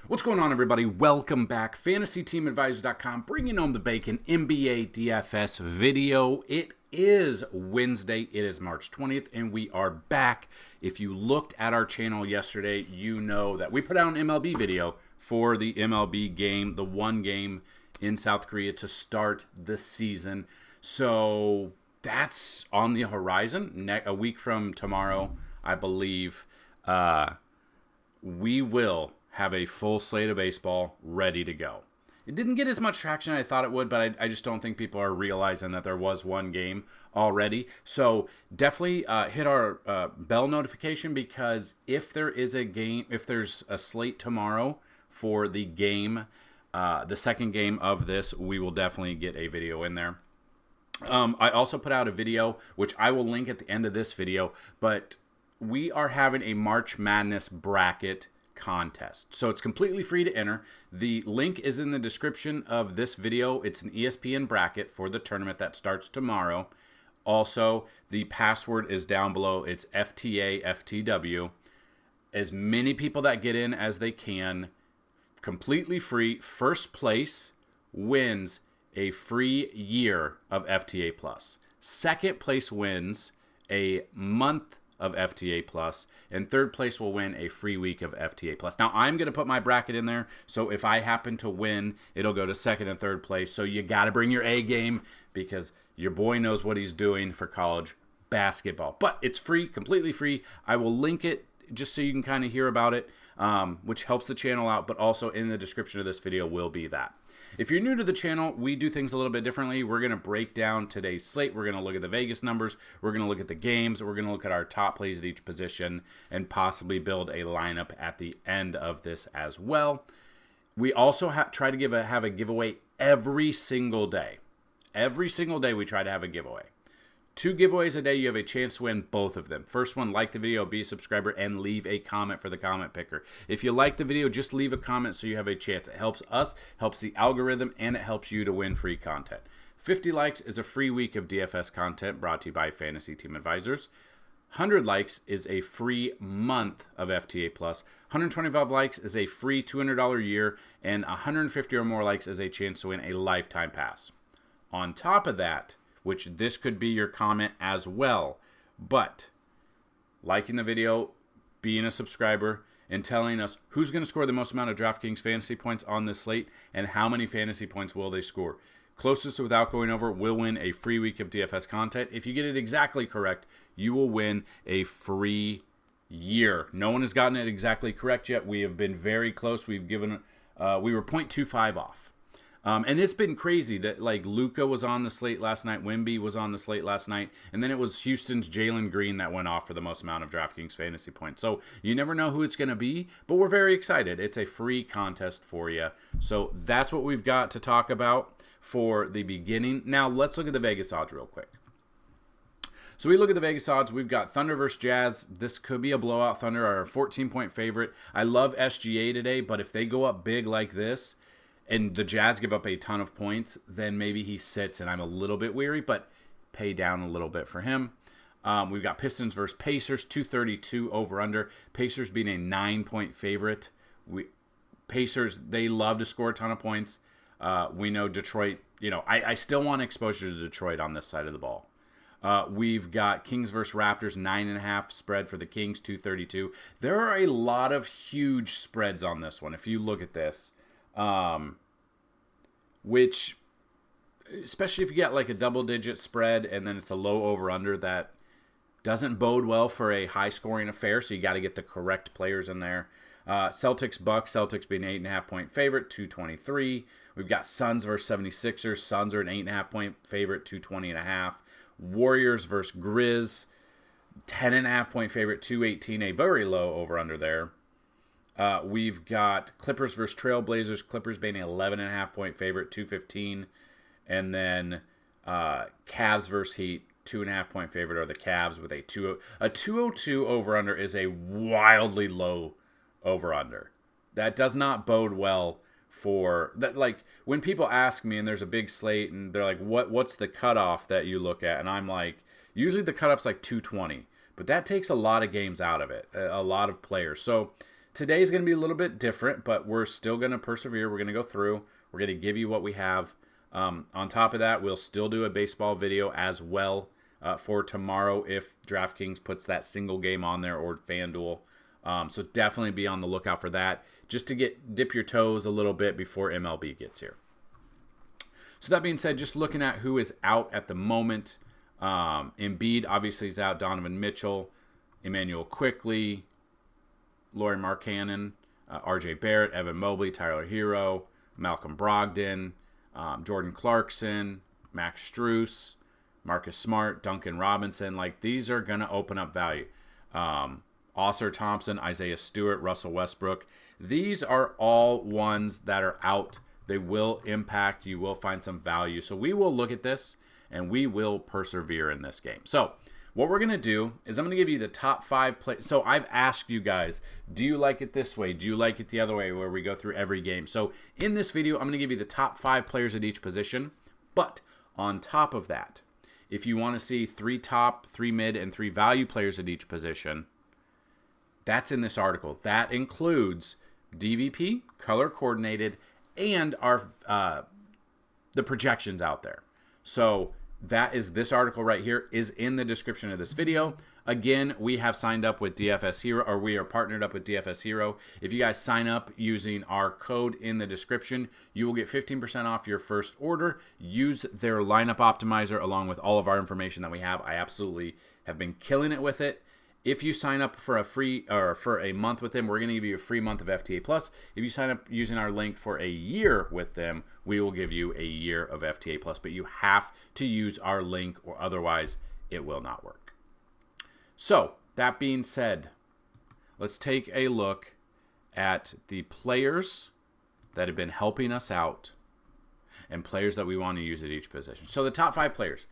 What's going on, everybody? Welcome back. FantasyTeamAdvisors.com, bringing home the bacon NBA DFS video. It is Wednesday. It is March 20th, and we are back. If you looked at our channel yesterday, you know that we put out an MLB video for the MLB game, the one game in South Korea to start the season. So that's on the horizon. A week from tomorrow, I believe, we will have a full slate of baseball ready to go. It didn't get as much traction as I thought it would, but I just don't think people are realizing that there was one game already. So definitely hit our bell notification, because if there is a game, if there's a slate tomorrow for the game, the second game of this, we will definitely get a video in there. I also put out a video, which I will link at the end of this video, but we are having a March Madness bracket contest. So it's completely free to enter. The link is in the description of this video. It's an ESPN bracket for the tournament that starts tomorrow. Also, the password is down below. It's FTAFTW. As many people that get in as they can, completely free. First place wins a free year of FTA Plus. Second place wins a month of FTA Plus, and third place will win a free week of FTA Plus. Now, I'm going to put my bracket in there, so if I happen to win, it'll go to second and third place. So you got to bring your A game, because your boy knows what he's doing for college basketball. But it's free, completely free. I will link it just so you can kind of hear about it, which helps the channel out, but also in the description of this video will be that. If you're new to the channel, we do things a little bit differently. We're going to break down today's slate. We're going to look at the Vegas numbers. We're going to look at the games. We're going to look at our top plays at each position and possibly build a lineup at the end of this as well. We also try to have a giveaway every single day. Every single day we try to have a giveaway. 2 giveaways a day, you have a chance to win both of them. First one, like the video, be a subscriber, and leave a comment for the comment picker. If you like the video, just leave a comment so you have a chance. It helps us, helps the algorithm, and it helps you to win free content. 50 likes is a free week of DFS content brought to you by Fantasy Team Advisors. 100 likes is a free month of FTA Plus. 125 likes is a free $200 year, and 150 or more likes is a chance to win a lifetime pass. On top of that, which this could be your comment as well, but liking the video, being a subscriber, and telling us who's going to score the most amount of DraftKings fantasy points on this slate and how many fantasy points will they score. Closest without going over will win a free week of DFS content. If you get it exactly correct, you will win a free year. No one has gotten it exactly correct yet. We have been very close. We've given, we were 0.25 off. And it's been crazy that, like, Luka was on the slate last night, Wemby was on the slate last night, and then it was Houston's Jalen Green that went off for the most amount of DraftKings fantasy points. So you never know who it's going to be, but we're very excited. It's a free contest for you. So that's what we've got to talk about for the beginning. Now let's look at the Vegas odds real quick. So we look at the Vegas odds. We've got Thunder versus Jazz. This could be a blowout. Thunder are a 14-point favorite. I love SGA today, but if they go up big like this, and the Jazz give up a ton of points, then maybe he sits, and I'm a little bit weary, but pay down a little bit for him. We've got Pistons versus Pacers, 232 over-under. Pacers being a 9-point favorite. Pacers, they love to score a ton of points. We know Detroit, I still want exposure to Detroit on this side of the ball. We've got Kings versus Raptors, 9.5 spread for the Kings, 232. There are a lot of huge spreads on this one. If you look at this, which, especially if you get like a double-digit spread and then it's a low over-under, that doesn't bode well for a high-scoring affair, so you got to get the correct players in there. Celtics, Bucks, Celtics being an 8.5-point favorite, 223. We've got Suns versus 76ers. Suns are an 8.5-point favorite, 220.5. Warriors versus Grizz, 10.5-point favorite, 218, a very low over-under there. We've got Clippers versus Trailblazers. Clippers being an 11.5-point favorite, 215. And then Cavs versus Heat, 2.5-point favorite are the Cavs with a 202 over-under is a wildly low over-under. That does not bode well for that. Like, when people ask me and there's a big slate and they're like, what's the cutoff that you look at? And I'm like, usually the cutoff's like 220. But that takes a lot of games out of it, a lot of players. So today's going to be a little bit different, but we're still going to persevere. We're going to go through. We're going to give you what we have. On top of that, we'll still do a baseball video as well for tomorrow if DraftKings puts that single game on there, or FanDuel. So definitely be on the lookout for that, just to dip your toes a little bit before MLB gets here. So that being said, just looking at who is out at the moment. Embiid obviously is out. Donovan Mitchell, Emmanuel Quickley, Lauri Markkanen, R.J. Barrett, Evan Mobley, Tyler Hero, Malcolm Brogdon, Jordan Clarkson, Max Strus, Marcus Smart, Duncan Robinson. Like, these are going to open up value. Oscar Thompson, Isaiah Stewart, Russell Westbrook. These are all ones that are out. They will impact. You will find some value. So we will look at this, and we will persevere in this game. So what we're going to do is I'm going to give you the top 5 plays. So I've asked you guys, do you like it this way? Do you like it the other way, where we go through every game? So in this video, I'm going to give you the top 5 players at each position. But on top of that, if you want to see 3 top, 3 mid, and 3 value players at each position, that's in this article. That includes DVP, color coordinated, and our the projections out there. So that is this article right here, is in the description of this video. Again, we have signed up with DFS Hero, or we are partnered up with DFS Hero. If you guys sign up using our code in the description, you will get 15% off your first order. Use their lineup optimizer along with all of our information that we have. I absolutely have been killing it with it. If you sign up for a month with them, we're going to give you a free month of FTA Plus. If you sign up using our link for a year with them, we will give you a year of FTA Plus. But you have to use our link, or otherwise it will not work. So that being said, let's take a look at the players that have been helping us out and players that we want to use at each position. So the top 5 players.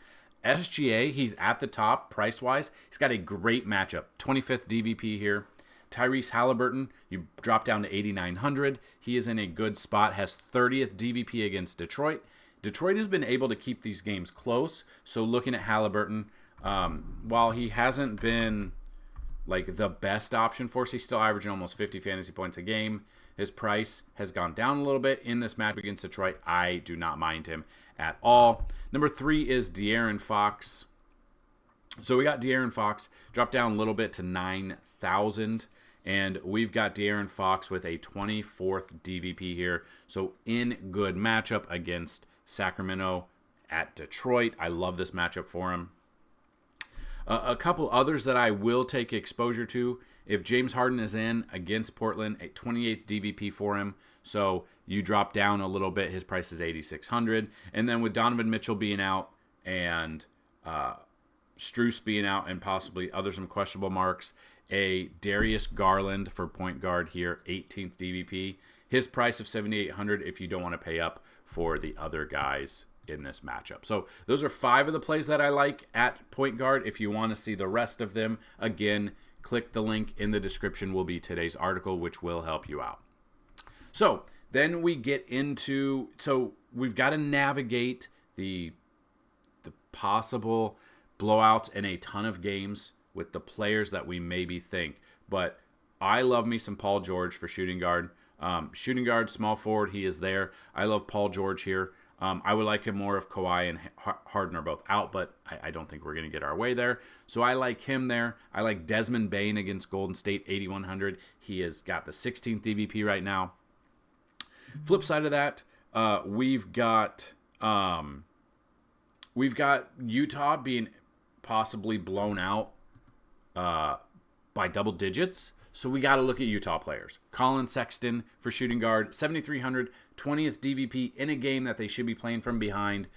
SGA, he's at the top price-wise. He's got a great matchup. 25th DVP here. Tyrese Halliburton, you drop down to 8,900. He is in a good spot, has 30th DVP against Detroit. Detroit has been able to keep these games close. So looking at Halliburton, while he hasn't been like the best option for us, he's still averaging almost 50 fantasy points a game. His price has gone down a little bit in this match against Detroit. I do not mind him at all. Number 3 is De'Aaron Fox. So we got De'Aaron Fox dropped down a little bit to 9,000, and we've got De'Aaron Fox with a 24th DVP here. So in good matchup against Sacramento at Detroit. I love this matchup for him. A couple others that I will take exposure to. If James Harden is in against Portland, a 28th DVP for him. So you drop down a little bit. His price is 8,600. And then with Donovan Mitchell being out and Strus being out and possibly some questionable marks, a Darius Garland for point guard here, 18th DVP. His price of 7,800 if you don't want to pay up for the other guys in this matchup. So those are 5 of the plays that I like at point guard. If you want to see the rest of them, again, click the link in the description, will be today's article, which will help you out. So then we get into, so we've got to navigate the possible blowouts in a ton of games with the players that we maybe think. But I love me some Paul George for shooting guard. Shooting guard, small forward, he is there. I love Paul George here. I would like him more if Kawhi and Harden are both out, but I don't think we're going to get our way there. So I like him there. I like Desmond Bane against Golden State, 8,100. He has got the 16th DVP right now. Flip side of that, we've got Utah being possibly blown out by double digits. So we got to look at Utah players. Colin Sexton for shooting guard, 7,300, 20th DVP in a game that they should be playing from behind,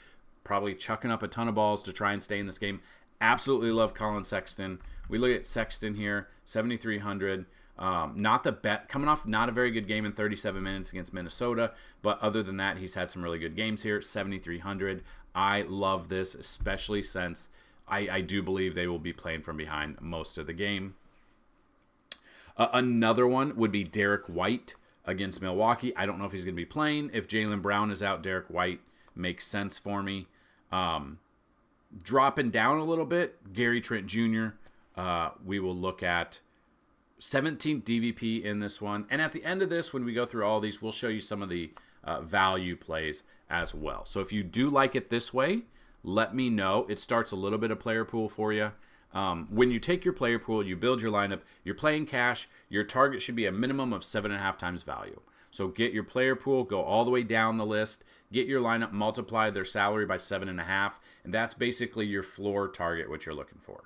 probably chucking up a ton of balls to try and stay in this game. Absolutely love Colin Sexton. We look at Sexton here, 7,300. Not the bet, coming off not a very good game in 37 minutes against Minnesota, but other than that, he's had some really good games here, 7,300. I love this, especially since I do believe they will be playing from behind most of the game. Another one would be Derek White against Milwaukee. I don't know if he's going to be playing. If Jaylen Brown is out, Derek White makes sense for me. Dropping down a little bit, Gary Trent Jr. We will look at 17th DVP in this one. And at the end of this, when we go through all these, we'll show you some of the value plays as well. So if you do like it this way, let me know. It starts a little bit of player pool for you. When you take your player pool, you build your lineup, you're playing cash, your target should be a minimum of 7.5 times value. So get your player pool, go all the way down the list, get your lineup, multiply their salary by 7.5, and that's basically your floor target, what you're looking for.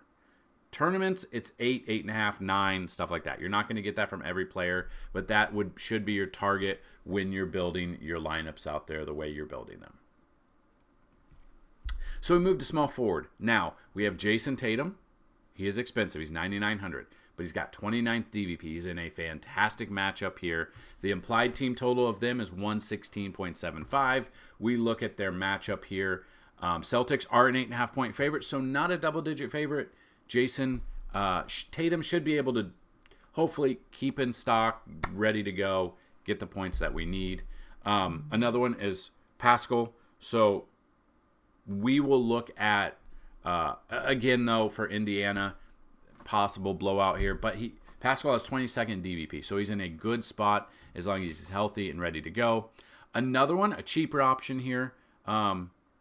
Tournaments, it's 8, 8.5, 9, stuff like that. You're not going to get that from every player, but that should be your target when you're building your lineups out there the way you're building them. So we move to small forward. Now, we have Jason Tatum. He is expensive. He's $9,900, but he's got 29th DVP. He's in a fantastic matchup here. The implied team total of them is 116.75. We look at their matchup here. Celtics are an 8.5-point favorite, so not a double-digit favorite. Jason Tatum should be able to hopefully keep in stock, ready to go, get the points that we need. Another one is Pascal. So we will look at, again, though, for Indiana, possible blowout here. But Pascal has 22nd DVP, so he's in a good spot as long as he's healthy and ready to go. Another one, a cheaper option here,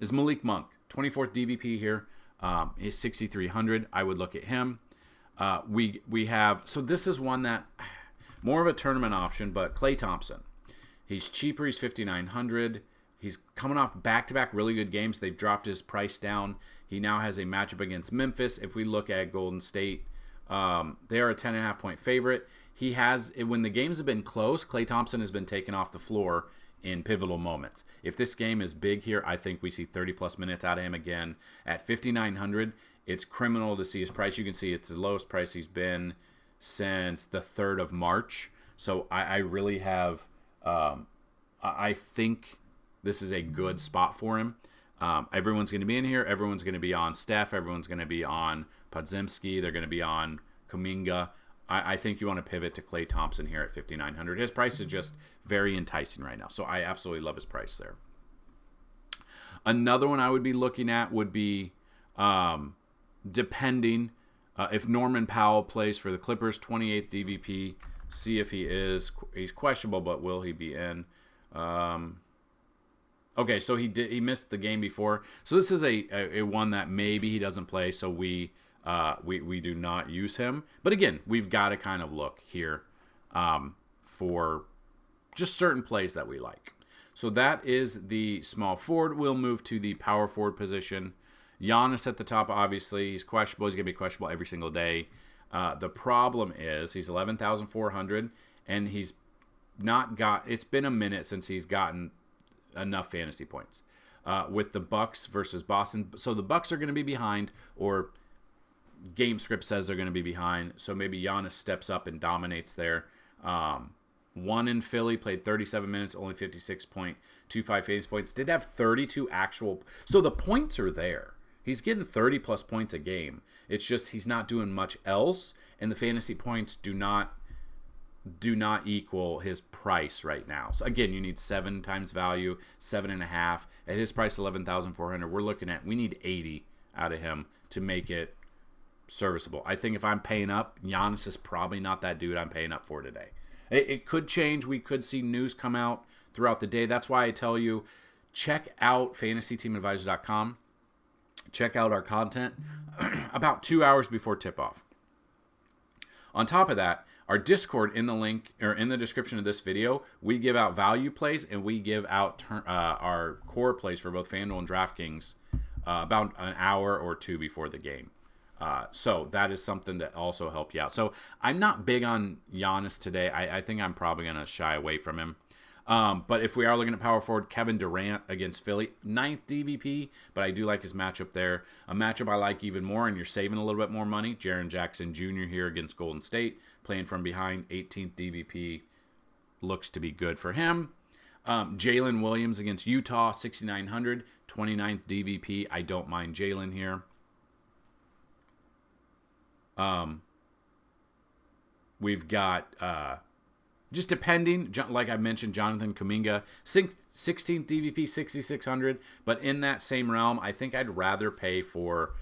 is Malik Monk, 24th DVP here. Is 6,300. I would look at him. We have, so this is one that more of a tournament option, but Klay Thompson. He's cheaper. He's 5,900. He's coming off back-to-back really good games. They've dropped his price down. He now has a matchup against Memphis. If we look at Golden State, they are a 10.5-point favorite. He has, when the games have been close, Klay Thompson has been taken off the floor in pivotal moments. If this game is big here, I think we see 30-plus minutes out of him again. At 5,900, it's criminal to see his price. You can see it's the lowest price he's been since the 3rd of March. So I really have, I think this is a good spot for him. Everyone's going to be in here. Everyone's going to be on Steph. Everyone's going to be on Podziemski. They're going to be on Kuminga. I think you want to pivot to Klay Thompson here at 5,900. His price is just very enticing right now, so I absolutely love his price there. Another one I would be looking at would be, depending if Norman Powell plays for the Clippers, 28th DVP. See if he's questionable, but will he be in? Okay, so he missed the game before. So this is a one that maybe he doesn't play, so we do not use him. But again, we've got to kind of look here for just certain plays that we like. So that is the small forward. We'll move to the power forward position. Giannis at the top, obviously. He's questionable. He's going to be questionable every single day. The problem is he's 11,400, and he's not got – it's been a minute since he's gotten enough fantasy points with the Bucks versus Boston. So the Bucks are going to be behind, or – game script says they're going to be behind, so maybe Giannis steps up and dominates there. One in Philly, played 37 minutes, only 56.25 fantasy points. Did have 32 actual. So the points are there. He's getting 30-plus points a game. It's just he's not doing much else, and the fantasy points do not equal his price right now. So again, you need 7 times value, 7.5. At his price, 11,400. We're looking at, we need 80 out of him to make it serviceable. I think if I'm paying up, Giannis is probably not that dude I'm paying up for today. It could change. We could see news come out throughout the day. That's why I tell you, check out FantasyTeamAdvisors.com. Check out our content about 2 hours before tip-off. On top of that, our Discord, in the link or in the description of this video, we give out value plays and we give out our core plays for both Fanduel and DraftKings about an hour or two before the game. So that is something that also help you out. So I'm not big on Giannis today. I think I'm probably going to shy away from him. But if we are looking at power forward, Kevin Durant against Philly, 9th DVP, but I do like his matchup there. A matchup I like even more, and you're saving a little bit more money, Jaren Jackson Jr. here against Golden State, playing from behind, 18th DVP, looks to be good for him. Jalen Williams against Utah, 6,900, 29th DVP. I don't mind Jalen here. We've got, just depending, like I mentioned, Jonathan Kuminga, 16th DVP, 6,600. But in that same realm, I think I'd rather pay for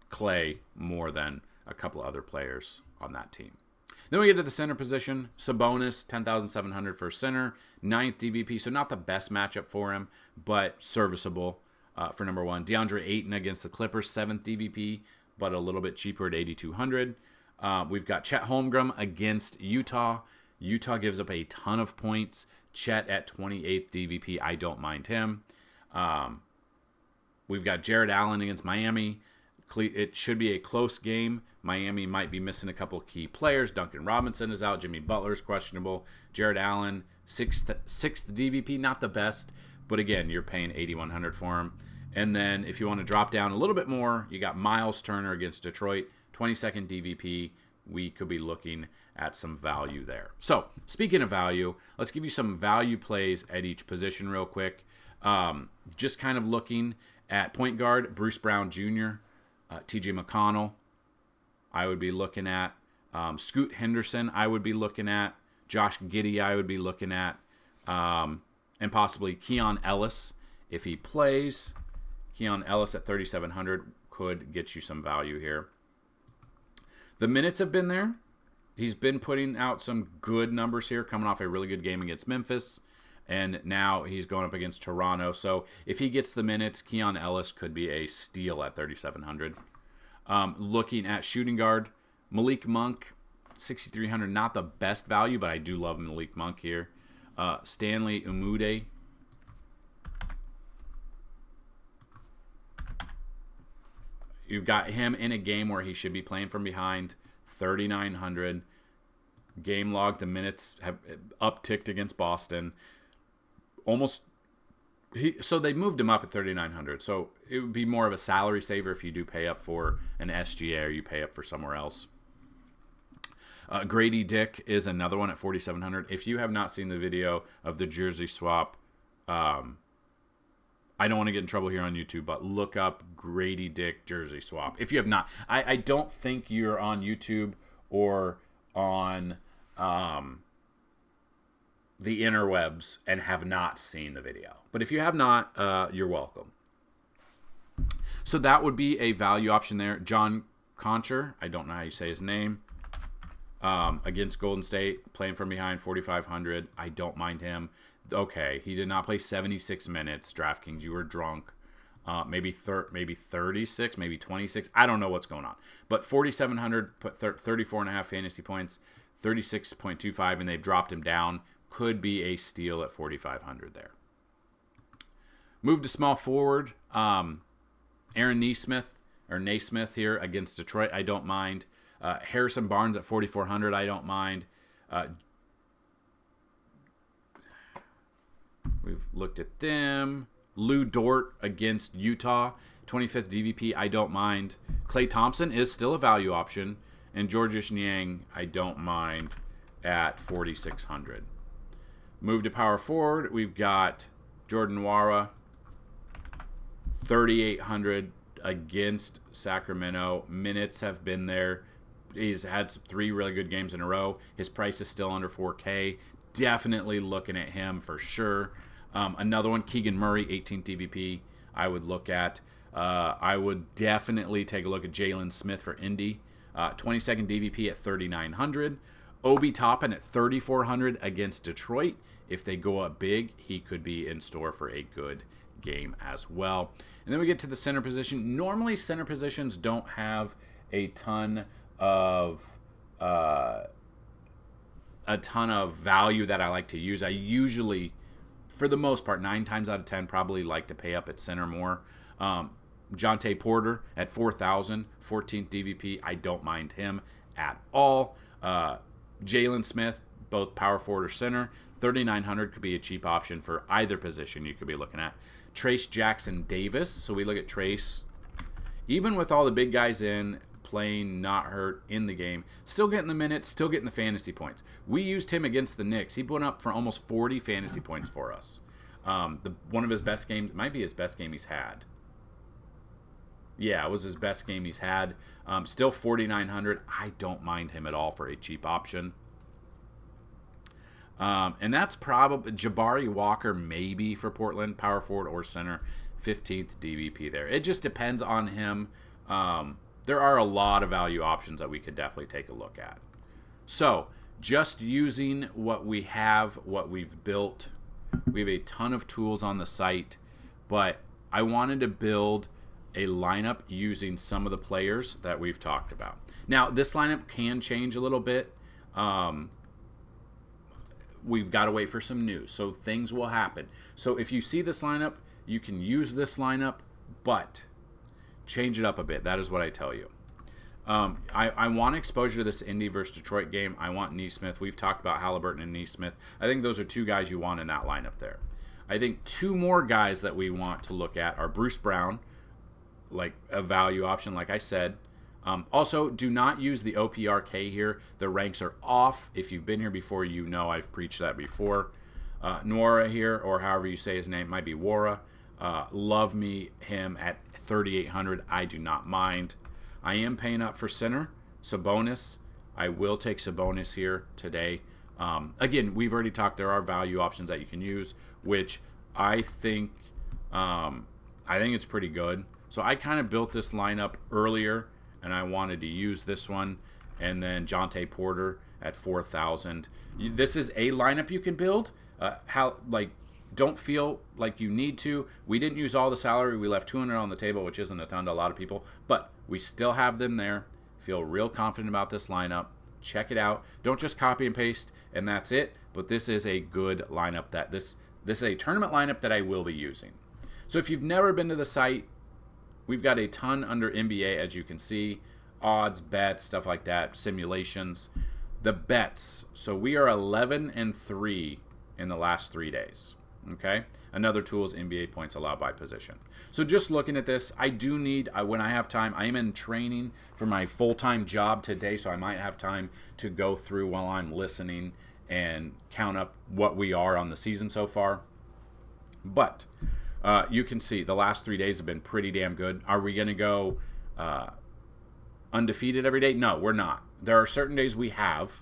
Klay more than a couple other players on that team. Then we get to the center position. Sabonis, 10,700 for center. 9th DVP, so not the best matchup for him, but serviceable for number 1. DeAndre Ayton against the Clippers, 7th DVP, but a little bit cheaper at 8,200. We've got Chet Holmgren against Utah. Utah gives up a ton of points. Chet at 28th DVP, I don't mind him. We've got Jared Allen against Miami. It should be a close game. Miami might be missing a couple of key players. Duncan Robinson is out. Jimmy Butler's questionable. Jared Allen, 6th DVP, not the best, but again, you're paying 8,100 for him. And then if you want to drop down a little bit more, you got Miles Turner against Detroit, 22nd DVP. We could be looking at some value there. So speaking of value, let's give you some value plays at each position real quick. Just kind of looking at point guard, Bruce Brown Jr., TJ McConnell, I would be looking at. Scoot Henderson, I would be looking at. Josh Giddey, I would be looking at. And possibly Keon Ellis, if he plays. Keon Ellis at 3,700 could get you some value here. The minutes have been there. He's been putting out some good numbers here, coming off a really good game against Memphis. And now he's going up against Toronto. So if he gets the minutes, Keon Ellis could be a steal at 3,700. Looking at shooting guard, Malik Monk, 6,300. Not the best value, but I do love Malik Monk here. Stanley Umude. You've got him in a game where he should be playing from behind, 3,900. Game log, the minutes have upticked against Boston. So they moved him up at 3,900. So it would be more of a salary saver if you do pay up for an SGA or you pay up for somewhere else. Grady Dick is another one at 4,700. If you have not seen the video of the jersey swap, I don't want to get in trouble here on YouTube, but look up Grady Dick jersey swap. If you have not, I don't think you're on YouTube or on the interwebs and have not seen the video. But if you have not, you're welcome. So that would be a value option there. John Concher, I don't know how you say his name, against Golden State, playing from behind, 4,500. I don't mind him. Okay, he did not play 76 minutes. DraftKings, you were drunk. Maybe 36, maybe 26. I don't know what's going on. But 4,700, put 34.5 fantasy points, 36.25, and they've dropped him down. Could be a steal at 4,500 there. Move to small forward. Aaron Naismith here against Detroit. I don't mind. Harrison Barnes at 4,400. I don't mind. We've looked at them. Lou Dort against Utah, 25th DVP. I don't mind. Klay Thompson is still a value option. And Georges Niang, I don't mind at 4,600. Move to power forward. We've got Jordan Nwora, 3,800 against Sacramento. Minutes have been there. He's had 3 really good games in a row. His price is still under 4K. Definitely looking at him for sure. Another one, Keegan Murray, 18th DVP, I would look at. I would definitely take a look at Jalen Smith for Indy. 22nd DVP at 3,900. Obi Toppin at 3,400 against Detroit. If they go up big, he could be in store for a good game as well. And then we get to the center position. Normally, center positions don't have a ton of value that I like to use. I usually, for the most part, 9 times out of 10, probably like to pay up at center more. Jonte Porter at 4,000, 14th DVP. I don't mind him at all. Jalen Smith, both power forward or center. 3,900 could be a cheap option for either position you could be looking at. Trace Jackson Davis. So we look at Trace. Even with all the big guys in, playing not hurt in the game, still getting the minutes, still getting the fantasy points. We used him against the Knicks. He went up for almost 40 fantasy points for us. One of his best games, might be his best game he's had. Yeah, it was his best game he's had. Still 4,900. I don't mind him at all for a cheap option. And that's probably Jabari Walker, maybe for Portland, power forward or center, 15th DVP there. It just depends on him. There are a lot of value options that we could definitely take a look at. So just using what we have, what we've built. We have a ton of tools on the site, but I wanted to build a lineup using some of the players that we've talked about. Now, this lineup can change a little bit. We've got to wait for some news, so things will happen. So if you see this lineup, you can use this lineup, but change it up a bit. That is what I tell you. I want exposure to this Indy versus Detroit game. I want Neesmith. We've talked about Halliburton and Neesmith. I think those are two guys you want in that lineup there. I think two more guys that we want to look at are Bruce Brown, like a value option, like I said. Also, do not use the OPRK here. The ranks are off. If you've been here before, you know I've preached that before. Nwora here, or however you say his name, might be Wara. Love me him at 3,800. I do not mind. I am paying up for center, Sabonis. I will take Sabonis here today. Again, we've already talked. There are value options that you can use, which I think it's pretty good. So I kind of built this lineup earlier, and I wanted to use this one, and then Jonte Porter at 4,000. This is a lineup you can build. Don't feel like you need to. We didn't use all the salary. We left 200 on the table, which isn't a ton to a lot of people, but we still have them there. Feel real confident about this lineup. Check it out. Don't just copy and paste and that's it, but this is a good lineup. This is a tournament lineup that I will be using. So if you've never been to the site, we've got a ton under NBA, as you can see. Odds, bets, stuff like that, simulations. The bets. So we are 11-3 in the last 3 days. Okay, another tool is NBA points allowed by position. So just looking at this, I do need, when I have time, I am in training for my full-time job today, so I might have time to go through while I'm listening and count up what we are on the season so far. But you can see the last 3 days have been pretty damn good. Are we going to go undefeated every day? No, we're not. There are certain days we have,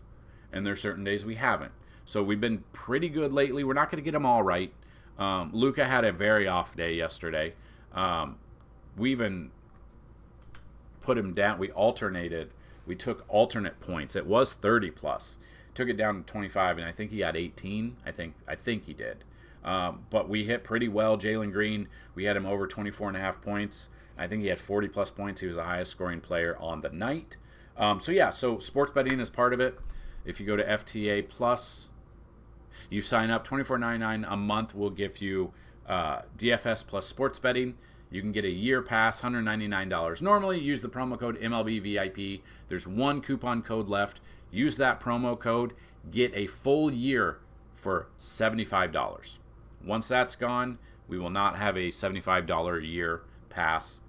and there are certain days we haven't. So we've been pretty good lately. We're not going to get them all right. Luka had a very off day yesterday. We even put him down. We alternated. We took alternate points. It was 30 plus. Took it down to 25, and I think he had 18. I think he did. But we hit pretty well. Jalen Green, we had him over 24.5 points. I think he had 40 plus points. He was the highest scoring player on the night. So sports betting is part of it. If you go to FTA Plus, you sign up, $24.99 a month will give you DFS plus sports betting. You can get a year pass, $199. Normally, use the promo code MLBVIP. There's one coupon code left. Use that promo code. Get a full year for $75. Once that's gone, we will not have a $75 a year pass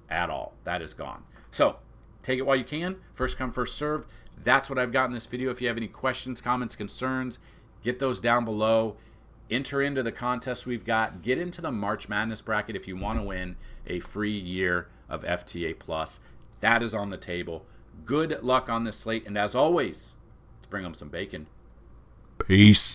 at all. That is gone. So take it while you can. First come, first serve. That's what I've got in this video. If you have any questions, comments, concerns, get those down below. Enter into the contest we've got. Get into the March Madness bracket if you want to win a free year of FTA Plus. That is on the table. Good luck on this slate. And as always, let's bring them some bacon. Peace.